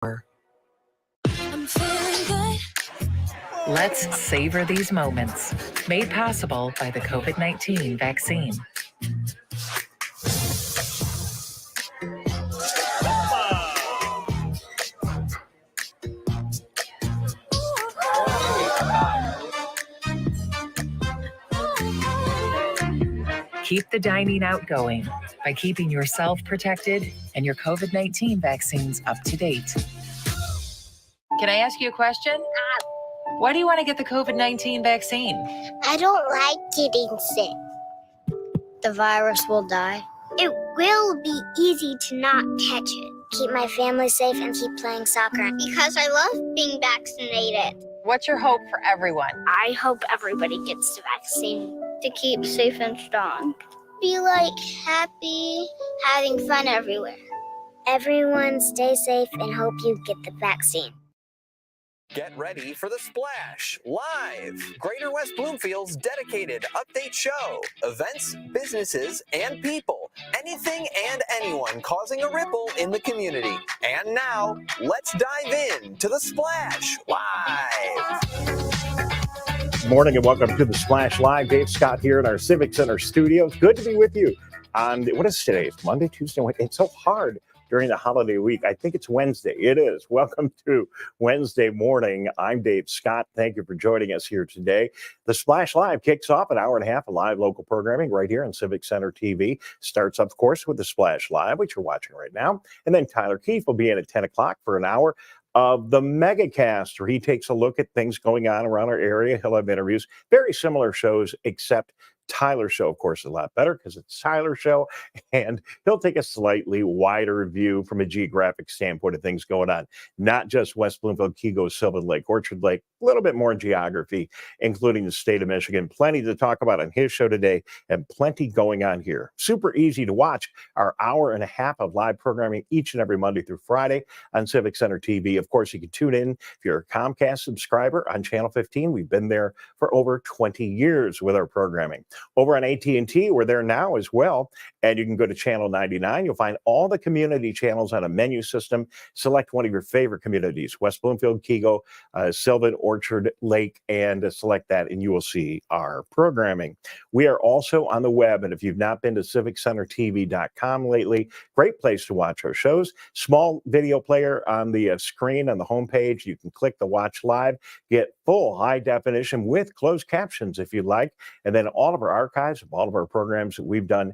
I'm feeling good. Let's savor these moments, made possible by the COVID-19 vaccine. Keep the dining out going by keeping yourself protected and your COVID-19 vaccines up to date. Can I ask you a question? Why do you want to get the COVID-19 vaccine? I don't like getting sick. The virus will die. It will be easy to not catch it. Keep my family safe and keep playing soccer. Because I love being vaccinated. What's your hope for everyone? I hope everybody gets the vaccine. To keep safe and strong. Be like happy, having fun everywhere. Everyone stay safe and hope you get the vaccine. Get ready for The Splash Live, Greater West Bloomfield's dedicated update show. Events, businesses, and people. Anything and anyone causing a ripple in the community. And now, let's dive in to The Splash Live. Morning and welcome to The Splash Live. Dave Scott here in our Civic Center studios. Good to be with you on, what is today? It's Monday, Tuesday, Wednesday. It's so hard during the holiday week. I think it's Wednesday. It is. Welcome to Wednesday morning. I'm Dave Scott. Thank you for joining us here today. The Splash Live kicks off an hour and a half of live local programming right here on Civic Center TV. Starts, of course, with the Splash Live, which you're watching right now. And then Tyler Keefe will be in at 10 o'clock for an hour of the Megacast, where he takes a look at things going on around our area. He'll have interviews, very similar shows, except Tyler's show, of course, is a lot better because it's Tyler's show, and he'll take a slightly wider view from a geographic standpoint of things going on, not just West Bloomfield, Kego, Sylvan Lake, Orchard Lake, a little bit more geography, including the state of Michigan. Plenty to talk about on his show today and plenty going on here. Super easy to watch our hour and a half of live programming each and every Monday through Friday on Civic Center TV. Of course, you can tune in if you're a Comcast subscriber on Channel 15. We've been there for over 20 years with our programming. Over on AT&T, we're there now as well. And you can go to Channel 99. You'll find all the community channels on a menu system. Select one of your favorite communities, West Bloomfield, Kego, Sylvan, Orchard Lake, and select that, and you will see our programming. We are also on the web, and if you've not been to civiccentertv.com lately, great place to watch our shows. Small video player on the screen on the homepage. You can click the Watch Live, get full high definition with closed captions if you'd like, and then all of our archives of all of our programs that we've done,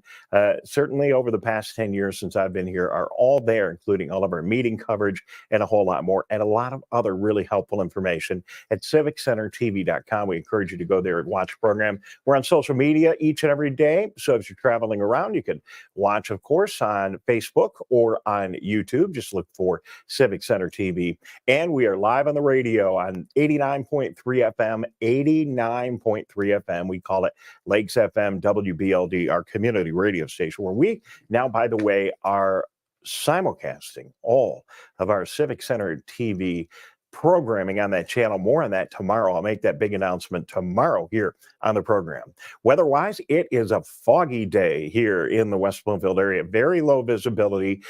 certainly over the past 10 years since I've been here, are all there, including all of our meeting coverage and a whole lot more, and a lot of other really helpful information at civiccentertv.com. We encourage you to go there and watch the program. We're on social media each and every day, so if you're traveling around, you can watch, of course, on Facebook or on YouTube. Just look for Civic Center TV. And we are live on the radio on 89.3 FM, 89.3 FM. We call it Lakes FM WBLD, our community radio station, where we now, by the way, are simulcasting all of our Civic Center TV programming on that channel. More on that tomorrow. I'll make that big announcement tomorrow here on the program. Weather-wise, it is a foggy day here in the West Bloomfield area. Very low visibility.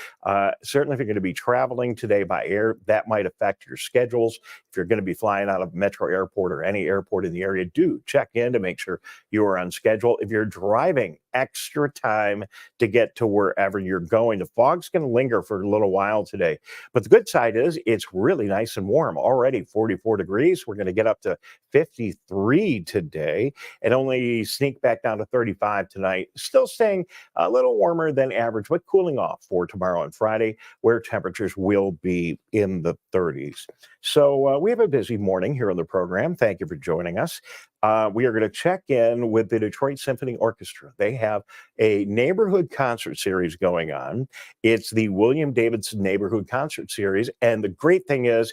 Certainly, if you're going to be traveling today by air, that might affect your schedules. If you're going to be flying out of Metro Airport or any airport in the area, do check in to make sure you are on schedule. If you're driving, extra time to get to wherever you're going. The fog's going to linger for a little while today. But the good side is it's really nice and warm. Already 44 degrees. We're going to get up to 53 today and only sneak back down to 35 tonight. Still staying a little warmer than average, but cooling off for tomorrow and Friday, where temperatures will be in the 30s. So we have a busy morning here on the program. Thank you for joining us. We are going to check in with the Detroit Symphony Orchestra. They have a neighborhood concert series going on. It's the William Davidson Neighborhood Concert Series. And the great thing is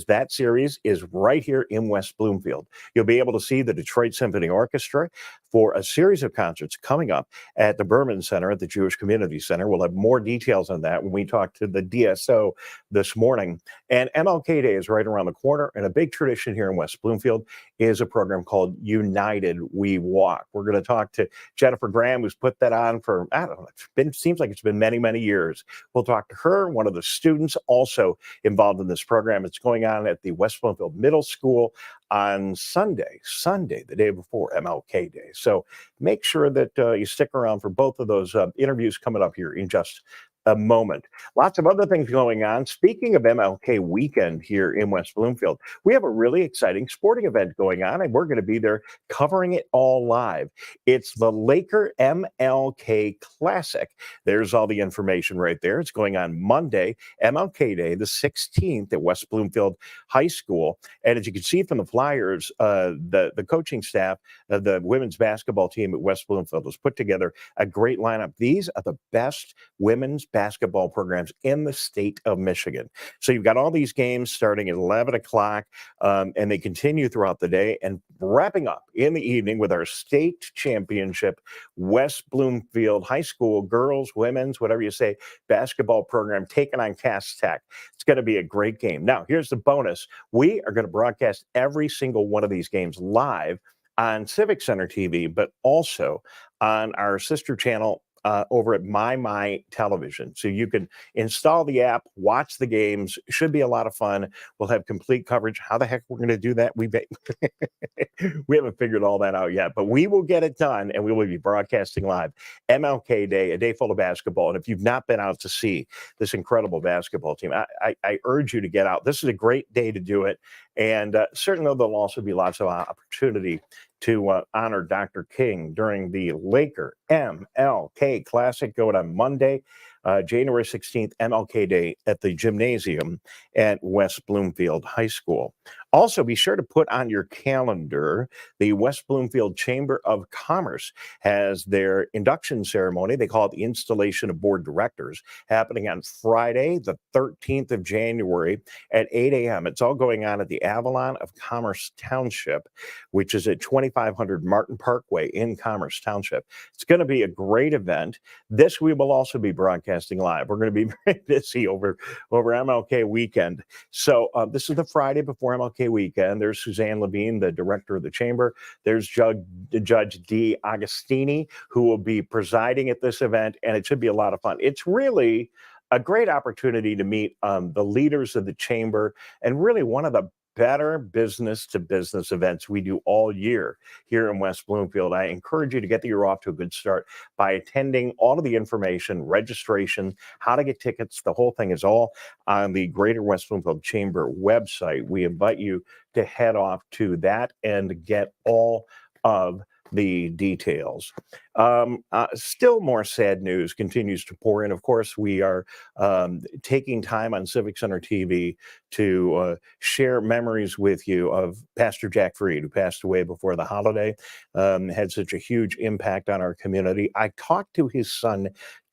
that series is right here in West Bloomfield. You'll be able to see the Detroit Symphony Orchestra for a series of concerts coming up at the Berman Center at the Jewish Community Center. We'll have more details on that when we talk to the DSO this morning. And MLK Day is right around the corner. And a big tradition here in West Bloomfield is a program called Bloomfield United We Walk. We're going to talk to Jennifer Graham, who's put that on for, I don't know, seems like it's been many, many years. We'll talk to her, one of the students also involved in this program. It's going on at the West Bloomfield Middle School on Sunday, the day before MLK Day. So make sure that you stick around for both of those interviews coming up here in just a moment. Lots of other things going on. Speaking of MLK weekend here in West Bloomfield, we have a really exciting sporting event going on, and we're going to be there covering it all live. It's the Laker MLK Classic. There's all the information right there. It's going on Monday, MLK Day, the 16th at West Bloomfield High School. And as you can see from the flyers, the coaching staff, the women's basketball team at West Bloomfield has put together a great lineup. These are the best women's basketball programs in the state of Michigan. So you've got all these games starting at 11 o'clock, and they continue throughout the day and wrapping up in the evening with our state championship West Bloomfield High School girls, women's, whatever you say, basketball program taking on Cass Tech. It's going to be a great game. Now, here's the bonus. We are going to broadcast every single one of these games live on Civic Center TV, but also on our sister channel over at My Television. So you can install the app, watch the games. It should be a lot of fun. We'll have complete coverage. How the heck we're going to do that? We haven't figured all that out yet, but we will get it done, and we will be broadcasting live. MLK Day, a day full of basketball. And if you've not been out to see this incredible basketball team, I urge you to get out. This is a great day to do it. And certainly there'll also be lots of opportunity to honor Dr. King during the Laker MLK Classic going on Monday, January 16th, MLK Day at the gymnasium at West Bloomfield High School. Also, be sure to put on your calendar, the West Bloomfield Chamber of Commerce has their induction ceremony. They call it the Installation of Board Directors, happening on Friday, the 13th of January at 8 a.m. It's all going on at the Avalon of Commerce Township, which is at 2500 Martin Parkway in Commerce Township. It's going to be a great event. This we will also be broadcasting live. We're going to be very busy over MLK weekend. So this is the Friday before MLK weekend. There's Suzanne Levine, the director of the chamber. There's Judge D. Agostini, who will be presiding at this event, and it should be a lot of fun. It's really a great opportunity to meet the leaders of the chamber, and really one of the better business-to-business events we do all year here in West Bloomfield. I encourage you to get the year off to a good start by attending. All of the information, registration, how to get tickets, the whole thing is all on the Greater West Bloomfield Chamber website. We invite you to head off to that and get all of the details. Still more sad news continues to pour in. Of course, we are taking time on Civic Center TV to share memories with you of Pastor Jack Freed, who passed away before the holiday, had such a huge impact on our community. I talked to his son,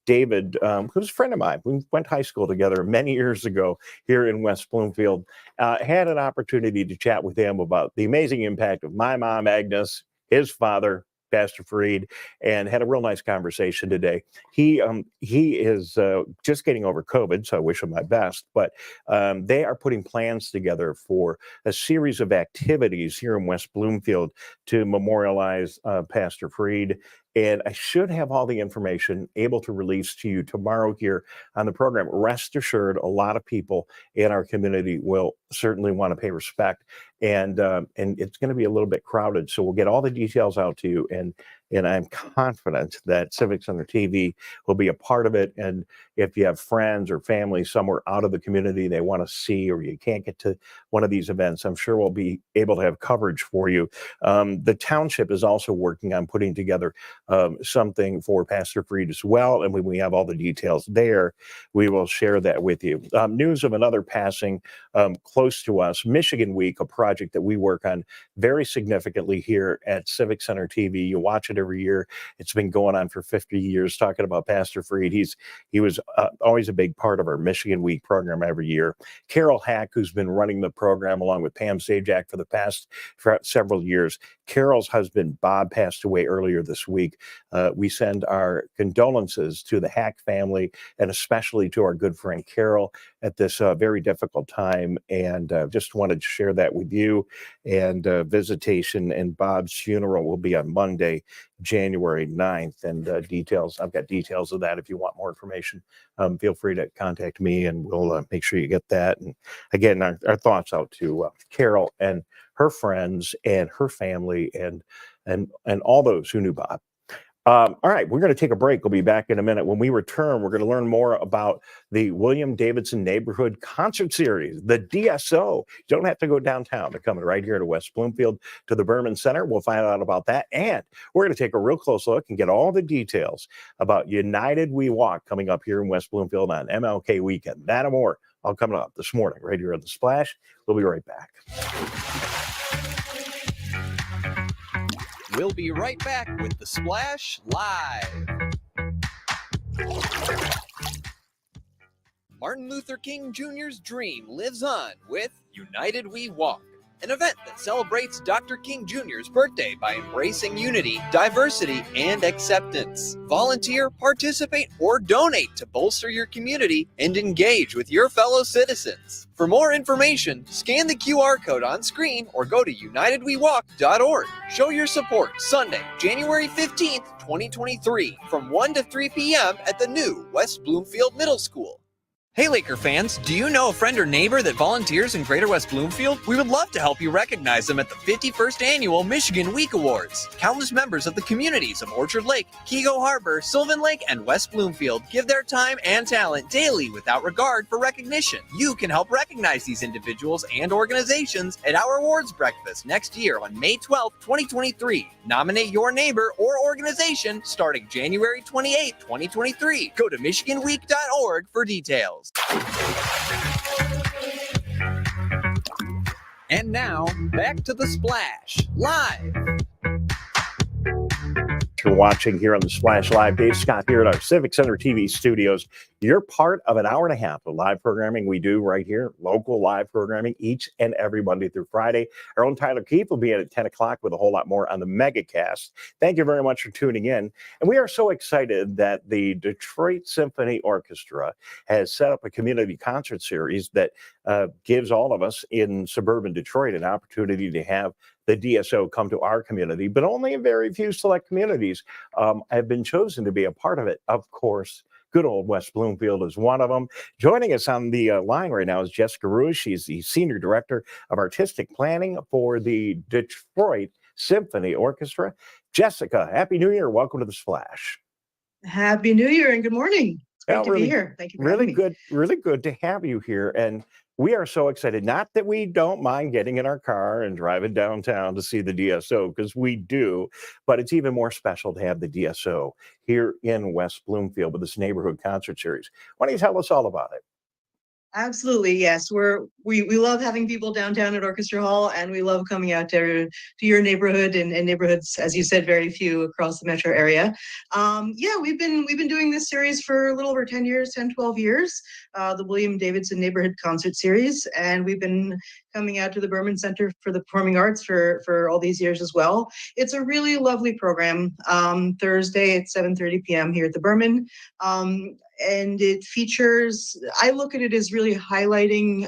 David, who's a friend of mine. We went to high school together many years ago here in West Bloomfield. Had an opportunity to chat with him about the amazing impact of my mom, Agnes, his father, Pastor Freed, and had a real nice conversation today. He is just getting over COVID, so I wish him my best. But they are putting plans together for a series of activities here in West Bloomfield to memorialize Pastor Freed. And I should have all the information able to release to you tomorrow here on the program. Rest assured, a lot of people in our community will certainly want to pay respect. And it's going to be a little bit crowded. So we'll get all the details out to you. And I'm confident that Civic Center TV will be a part of it. And if you have friends or family somewhere out of the community they want to see, or you can't get to one of these events, I'm sure we'll be able to have coverage for you. The township is also working on putting together something for Pastor Freed as well. And when we have all the details there, we will share that with you. News of another passing close to us, Michigan Week, a project that we work on very significantly here at Civic Center TV. You watch it every year. It's been going on for 50 years, talking about Pastor Freed. He was always a big part of our Michigan Week program every year. Carol Hack, who's been running the program along with Pam Sajak for the past several years. Carol's husband, Bob, passed away earlier this week. We send our condolences to the Hack family, and especially to our good friend Carol at this very difficult time. And just wanted to share that with you. you. And visitation and Bob's funeral will be on Monday, January 9th. And I've got details of that. If you want more information, feel free to contact me and we'll make sure you get that. And again, our thoughts out to Carol and her friends and her family and all those who knew Bob. All right, we're going to take a break. We'll be back in a minute. When we return, we're going to learn more about the William Davidson Neighborhood Concert Series, the DSO. You don't have to go downtown. They're coming right here to West Bloomfield to the Berman Center. We'll find out about that. And we're going to take a real close look and get all the details about United We Walk coming up here in West Bloomfield on MLK weekend. That and more all coming up this morning right here on The Splash. We'll be right back. We'll be right back with The Splash Live. Martin Luther King Jr.'s dream lives on with United We Walk, an event that celebrates Dr. King Jr.'s birthday by embracing unity, diversity, and acceptance. Volunteer, participate, or donate to bolster your community and engage with your fellow citizens. For more information, scan the QR code on screen or go to unitedwewalk.org. Show your support Sunday, January 15th, 2023, from 1 to 3 p.m. at the new West Bloomfield Middle School. Hey Laker fans, do you know a friend or neighbor that volunteers in Greater West Bloomfield? We would love to help you recognize them at the 51st Annual Michigan Week Awards. Countless members of the communities of Orchard Lake, Keego Harbor, Sylvan Lake, and West Bloomfield give their time and talent daily without regard for recognition. You can help recognize these individuals and organizations at our awards breakfast next year on May 12, 2023. Nominate your neighbor or organization starting January 28, 2023. Go to michiganweek.org for details. And now, back to The Splash, live. You're watching here on The Splash Live. Dave Scott here at our Civic Center TV studios. You're part of an hour and a half of live programming we do right here, local live programming each and every Monday through Friday. Our own Tyler Keefe will be in at 10 o'clock with a whole lot more on the Megacast. Thank you very much for tuning in. And we are so excited that the Detroit Symphony Orchestra has set up a community concert series that gives all of us in suburban Detroit an opportunity to have the DSO come to our community, but only in very few select communities have been chosen to be a part of it. Of course, good old West Bloomfield is one of them. Joining us on the line right now is Jessica Ruiz. She's the Senior Director of Artistic Planning for the Detroit Symphony Orchestra. Jessica, Happy New Year. Welcome to The Splash. Happy New Year and good morning. It's great to be here. Thank you for having me. Really good to have you here. And we are so excited. Not that we don't mind getting in our car and driving downtown to see the DSO, because we do, but it's even more special to have the DSO here in West Bloomfield with this neighborhood concert series. Why don't you tell us all about it? Absolutely, yes. We love having people downtown at Orchestra Hall, and we love coming out to your neighborhood and neighborhoods, as you said, very few across the metro area. We've been doing this series for a little over 10 years, 10, 12 years, the William Davidson Neighborhood Concert Series, and we've been coming out to the Berman Center for the Performing Arts for all these years as well. It's a really lovely program. Thursday at 7:30 p.m. here at the Berman. And it features, I look at it as really highlighting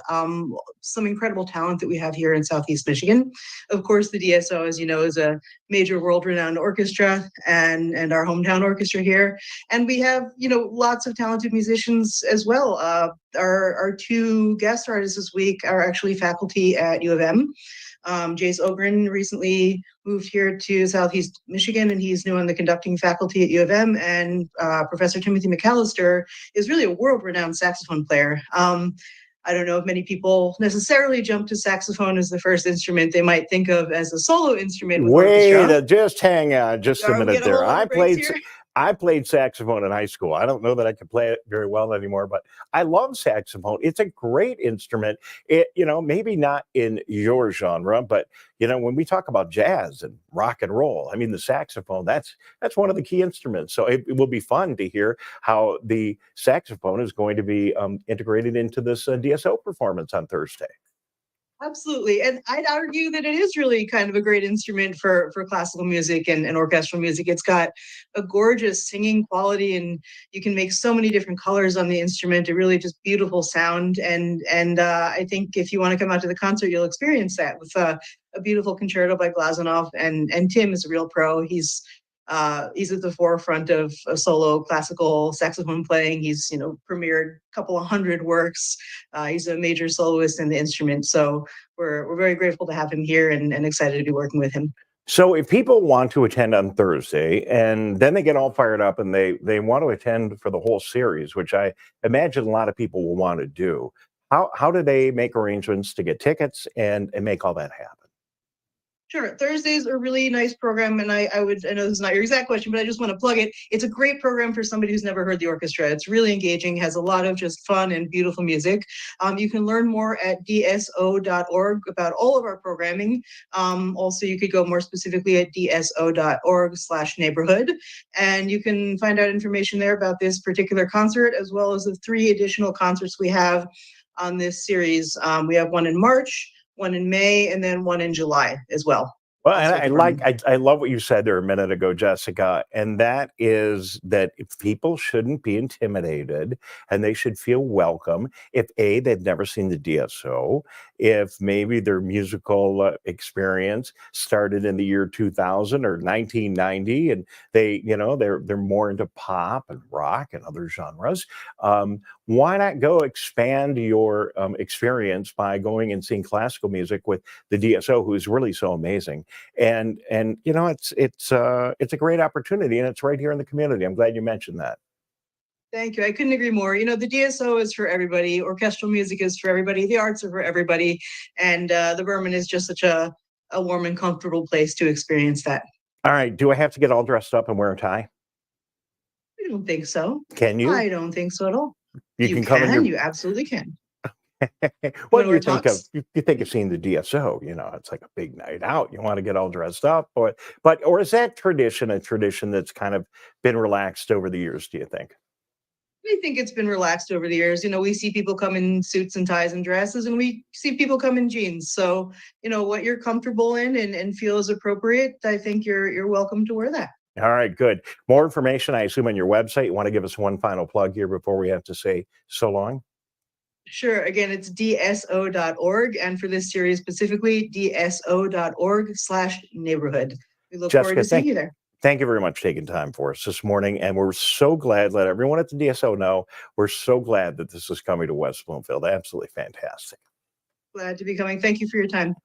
some incredible talent that we have here in Southeast Michigan. Of course, the DSO, as you know, is a major world-renowned orchestra and our hometown orchestra here. And we have, lots of talented musicians as well. Our two guest artists this week are actually faculty at U of M. Jace Ogren recently moved here to Southeast Michigan, and he's new on the conducting faculty at U of M. And Professor Timothy McAllister is really a world-renowned saxophone player. I don't know if many people necessarily jump to saxophone as the first instrument they might think of as a solo instrument. Just hang on just a minute there. I played saxophone in high school. I don't know that I can play it very well anymore, but I love saxophone. It's a great instrument. It, maybe not in your genre, but when we talk about jazz and rock and roll, I mean, the saxophone, that's one of the key instruments. So it will be fun to hear how the saxophone is going to be integrated into this DSO performance on Thursday. Absolutely. And I'd argue that it is really kind of a great instrument for classical music and orchestral music. It's got a gorgeous singing quality, and you can make so many different colors on the instrument. It really just beautiful sound. And I think if you want to come out to the concert, you'll experience that with a beautiful concerto by Glazunov. And Tim is a real pro. He's at the forefront of solo classical saxophone playing. He's, premiered a couple of hundred works. He's a major soloist in the instrument. So we're very grateful to have him here and excited to be working with him. So if people want to attend on Thursday and then they get all fired up and they want to attend for the whole series, which I imagine a lot of people will want to do, how do they make arrangements to get tickets and make all that happen? Sure. Thursday's a really nice program, and I know this is not your exact question, but I just want to plug it. It's a great program for somebody who's never heard the orchestra. It's really engaging, has a lot of just fun and beautiful music. You can learn more at dso.org about all of our programming. Also, you could go more specifically at dso.org/neighborhood, and you can find out information there about this particular concert, as well as the 3 additional concerts we have on this series. We have one in March, one in May, and then one in July as well. Well, and I love what you said there a minute ago, Jessica, and that is that people shouldn't be intimidated and they should feel welcome if they've never seen the DSO, if maybe their musical experience started in the year 2000 or 1990 and they're more into pop and rock and other genres. Why not go expand your experience by going and seeing classical music with the DSO, who is really so amazing? And it's a great opportunity, and it's right here in the community. I'm glad you mentioned that. Thank you. I couldn't agree more. The DSO is for everybody. Orchestral music is for everybody. The arts are for everybody. And the Berman is just such a warm and comfortable place to experience that. All right. Do I have to get all dressed up and wear a tie? I don't think so. Can you? I don't think so at all. You can. You absolutely can. What do you think of? You think of seeing the DSO? It's like a big night out. You want to get all dressed up, or is that tradition a tradition that's kind of been relaxed over the years? Do you think? I think it's been relaxed over the years. We see people come in suits and ties and dresses, and we see people come in jeans. So, what you're comfortable in and feel is appropriate, I think you're welcome to wear that. All right, good. More information, I assume, on your website. You want to give us one final plug here before we have to say so long? Sure. Again, it's dso.org. And for this series specifically, dso.org/neighborhood. We look forward to seeing you there. Thank you very much for taking time for us this morning. And we're so glad, let everyone at the DSO know, we're so glad that this is coming to West Bloomfield. Absolutely fantastic. Glad to be coming. Thank you for your time.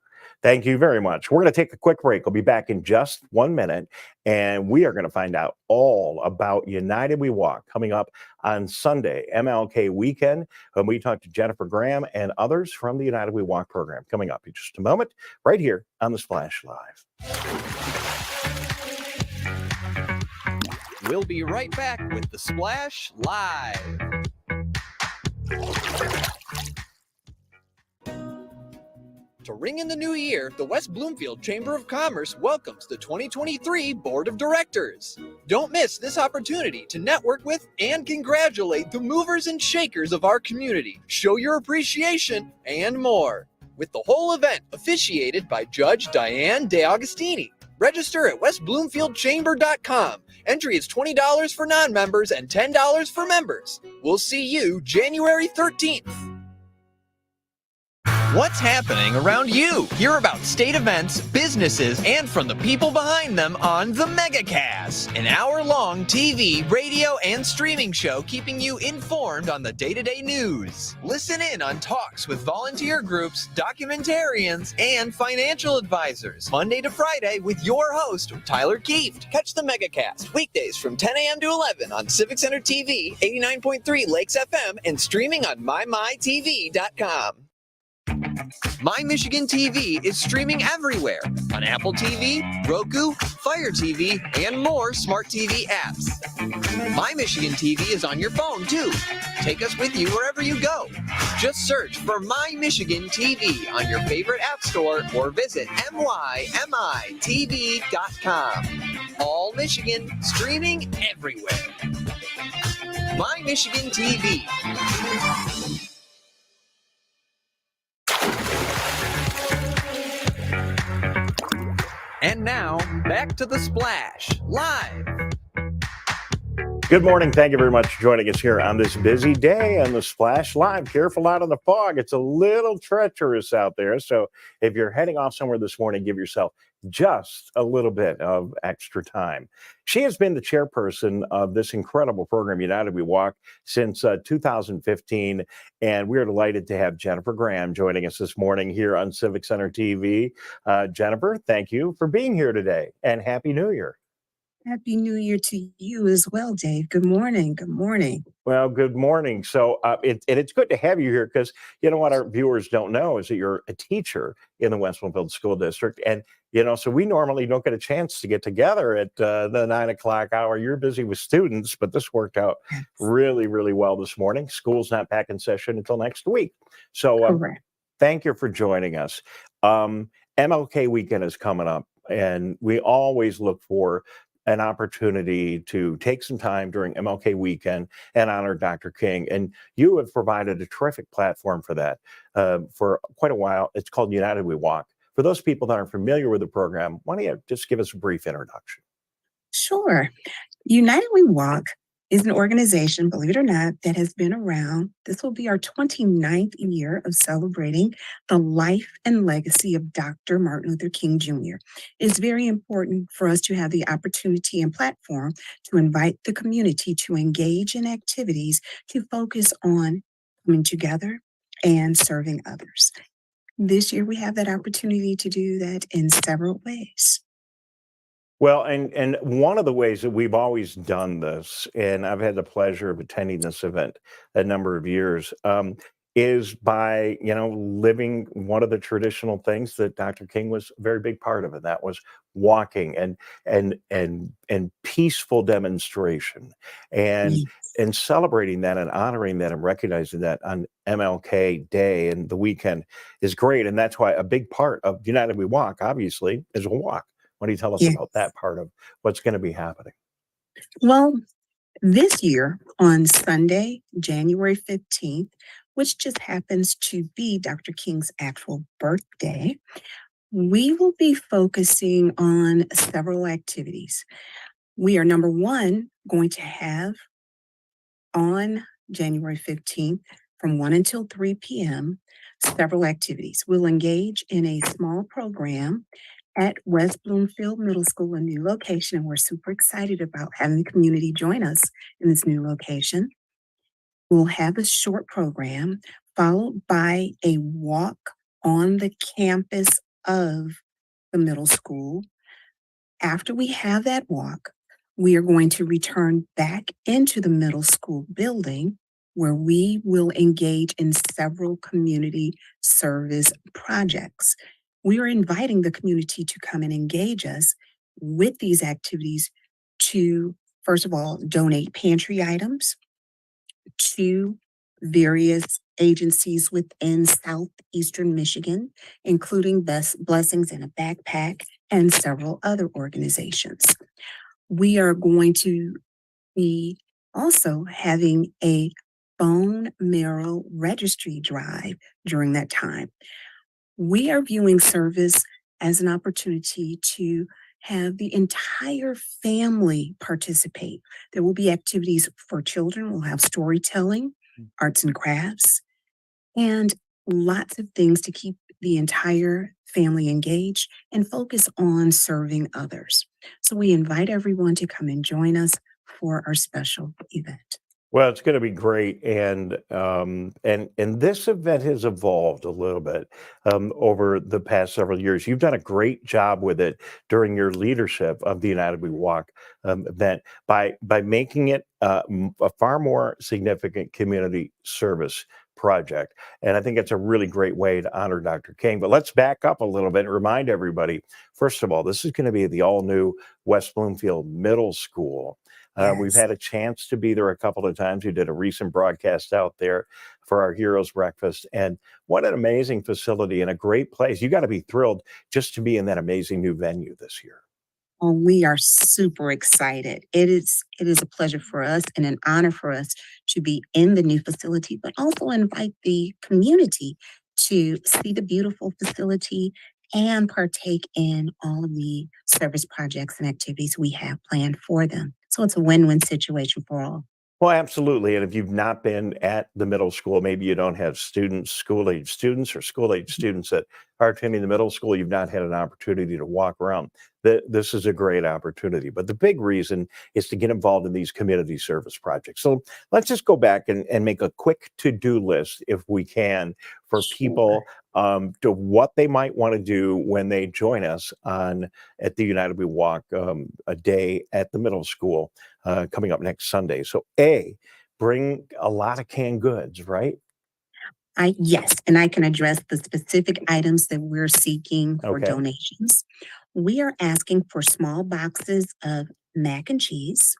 Thank you very much. We're going to take a quick break. We'll be back in just 1 minute, and we are going to find out all about United We Walk coming up on Sunday, MLK weekend, when we talk to Jennifer Graham and others from the United We Walk program. Coming up in just a moment, right here on the Splash Live. We'll be right back with the Splash Live. To ring in the new year, the West Bloomfield Chamber of Commerce welcomes the 2023 Board of Directors. Don't miss this opportunity to network with and congratulate the movers and shakers of our community, show your appreciation, and more. With the whole event officiated by Judge Diane DeAugustini. Register at westbloomfieldchamber.com. Entry is $20 for non-members and $10 for members. We'll see you January 13th. What's happening around you? Hear about state events, businesses, and from the people behind them on the Megacast, an hour-long TV, radio, and streaming show keeping you informed on the day-to-day news. Listen in on talks with volunteer groups, documentarians, and financial advisors, Monday to Friday with your host, Tyler Kieft. Catch the Megacast weekdays from 10 a.m. to 11 on Civic Center TV, 89.3 Lakes FM, and streaming on mymytv.com. My Michigan TV is streaming everywhere on Apple TV, Roku, Fire TV, and more smart TV apps. My Michigan TV is on your phone too. Take us with you wherever you go. Just search for My Michigan TV on your favorite app store or visit mymitv.com. All Michigan, streaming everywhere. My Michigan TV. And now, back to the Splash, live. Good morning. Thank you very much for joining us here on this busy day on the Splash Live. Careful out in the fog. It's a little treacherous out there. So if you're heading off somewhere this morning, give yourself just a little bit of extra time. She has been the chairperson of this incredible program, United We Walk, since 2015. And we're delighted to have Jennifer Graham joining us this morning here on Civic Center TV. Jennifer, thank you for being here today, and Happy New Year. Happy New Year to you as well, Dave. Good morning. Good morning. Well, good morning. So it's good to have you here because, you know, what our viewers don't know is that you're a teacher in the West Bloomfield School District. And, you know, so we normally don't get a chance to get together at the 9 o'clock hour. You're busy with students, but this worked out really, really well this morning. School's not back in session until next week. So thank you for joining us. MLK weekend is coming up, and we always look for an opportunity to take some time during MLK weekend and honor Dr. King. And you have provided a terrific platform for that for quite a while. It's called United We Walk. For those people that aren't familiar with the program, why don't you just give us a brief introduction? Sure. United We Walk is an organization, believe it or not, that has been around. This will be our 29th year of celebrating the life and legacy of Dr. Martin Luther King Jr. It's very important for us to have the opportunity and platform to invite the community to engage in activities to focus on coming together and serving others. This year, we have that opportunity to do that in several ways. Well, and one of the ways that we've always done this, and I've had the pleasure of attending this event a number of years, is by, you know, living one of the traditional things that Dr. King was a very big part of, and that was walking and peaceful demonstration and celebrating that and honoring that and recognizing that on MLK Day and the weekend is great. And that's why a big part of United We Walk, obviously, is a walk. Why don't you tell us about that part of what's going to be happening? Well, this year on Sunday, January 15th, which just happens to be Dr. King's actual birthday, we will be focusing on several activities. We are, number one, going to have on January 15th from 1 until 3 p.m. several activities. We'll engage in a small program at West Bloomfield Middle School, a new location, and we're super excited about having the community join us in this new location. We'll have a short program followed by a walk on the campus of the middle school. After we have that walk, we are going to return back into the middle school building where we will engage in several community service projects. We are inviting the community to come and engage us with these activities to, first of all, donate pantry items to various agencies within southeastern Michigan, including Blessings in a Backpack and several other organizations. We are going to be also having a bone marrow registry drive during that time. We are viewing service as an opportunity to have the entire family participate. There will be activities for children. We'll have storytelling, arts and crafts, and lots of things to keep the entire family engaged and focus on serving others. So we invite everyone to come and join us for our special event. Well, it's going to be great, and this event has evolved a little bit over the past several years. You've done a great job with it during your leadership of the United We Walk event by making it a far more significant community service project. And I think it's a really great way to honor Dr. King. But let's back up a little bit and remind everybody, first of all, this is going to be the all-new West Bloomfield Middle School. We've had a chance to be there a couple of times. We did a recent broadcast out there for our Heroes Breakfast. And what an amazing facility and a great place. You got to be thrilled just to be in that amazing new venue this year. Oh, we are super excited. It is a pleasure for us and an honor for us to be in the new facility, but also invite the community to see the beautiful facility and partake in all of the service projects and activities we have planned for them. So it's a win-win situation for all. Well, absolutely. And if you've not been at the middle school, maybe you don't have students, school-age students or school-age students that are attending the middle school, you've not had an opportunity to walk around. This is a great opportunity. But the big reason is to get involved in these community service projects. So let's just go back and make a quick to-do list, if we can, for people to what they might want to do when they join us at the United We Walk a day at the middle school coming up next Sunday. So bring a lot of canned goods, right? Yes, and I can address the specific items that we're seeking for Okay. donations. We are asking for small boxes of mac and cheese,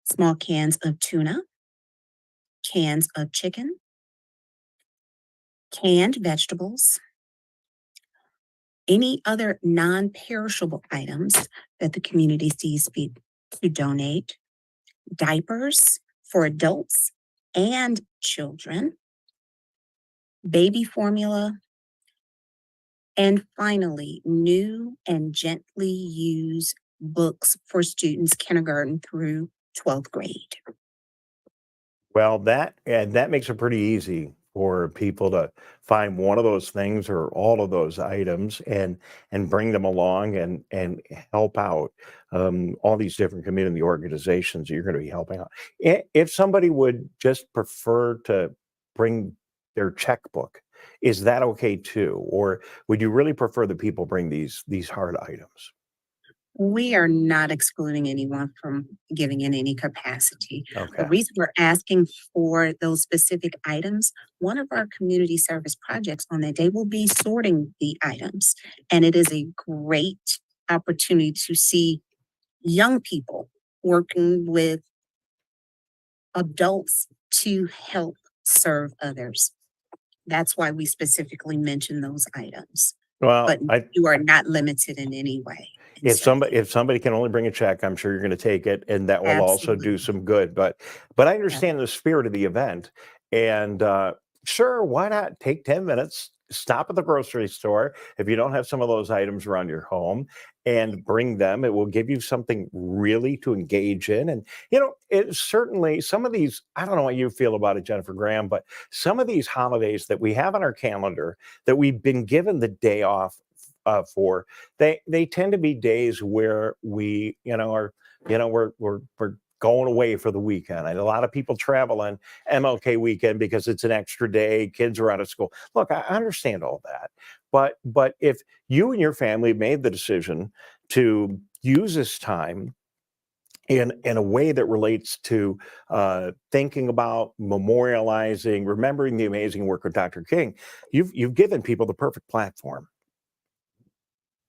small cans of tuna, cans of chicken, canned vegetables, any other non-perishable items that the community sees fit to donate, diapers for adults and children, baby formula, and finally, new and gently used books for students kindergarten through 12th grade. Well, that makes it pretty easy for people to find one of those things or all of those items and bring them along and help out all these different community organizations that you're going to be helping out. If somebody would just prefer to bring their checkbook, is that okay too? Or would you really prefer that people bring these hard items? We are not excluding anyone from giving in any capacity. Okay. The reason we're asking for those specific items, one of our community service projects on that day will be sorting the items. And it is a great opportunity to see young people working with adults to help serve others. That's why we specifically mention those items. Well, But you are not limited in any way. if somebody can only bring a check, I'm sure you're going to take it, and that will also do Absolutely. some good. But I understand the spirit of the event, and sure, why not take 10 minutes, stop at the grocery store if you don't have some of those items around your home, and bring them. It will give you something really to engage in, and it certainly some of these. I don't know what you feel about it, Jennifer Graham, but some of these holidays that we have on our calendar that we've been given the day off for, they tend to be days where we we're going away for the weekend. And a lot of people travel on MLK weekend because it's an extra day, kids are out of school. Look, I understand all that, but if you and your family made the decision to use this time in a way that relates to thinking about memorializing, remembering the amazing work of Dr. King, you've given people the perfect platform.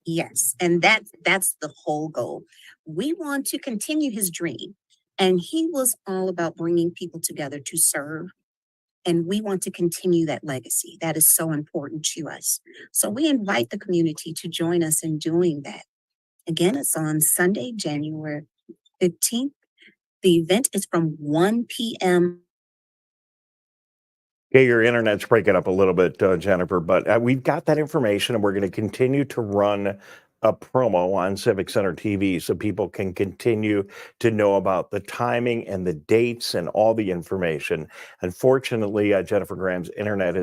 Yes, and that's the whole goal. We want to continue his dream, and he was all about bringing people together to serve, and we want to continue that legacy. That is so important to us. So we invite the community to join us in doing that. Again, it's on Sunday, January 15th. The event is from 1 p.m. Okay, your internet's breaking up a little bit, Jennifer, but we've got that information, and we're going to continue to run a promo on Civic Center TV so people can continue to know about the timing and the dates and all the information. Unfortunately, Jennifer Graham's internet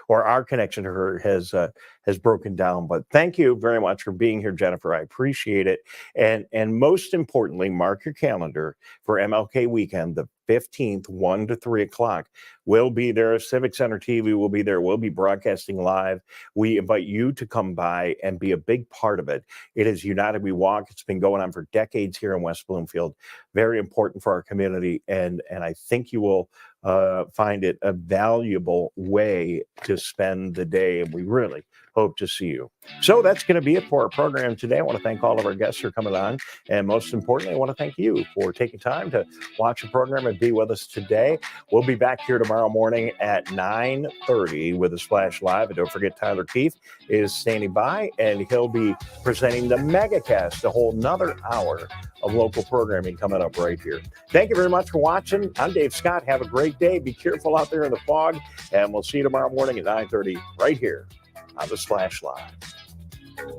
or our connection to her has broken down. But thank you very much for being here, Jennifer. I appreciate it. And most importantly, mark your calendar for MLK weekend, the 15th, 1 to 3 o'clock. We'll be there. Civic Center TV will be there. We'll be broadcasting live. We invite you to come by and be a big part of it. It is United We Walk. It's been going on for decades here in West Bloomfield. Very important for our community. And I think you will find it a valuable way to spend the day. And we really hope to see you. So that's going to be it for our program today. I want to thank all of our guests for coming on. And most importantly, I want to thank you for taking time to watch the program and be with us today. We'll be back here tomorrow morning at 9:30 with a Splash Live. And don't forget, Tyler Keith is standing by, and he'll be presenting the Megacast, a whole nother hour of local programming coming up right here. Thank you very much for watching. I'm Dave Scott. Have a great day. Be careful out there in the fog, and we'll see you tomorrow morning at 9:30 right here on the Splash Live.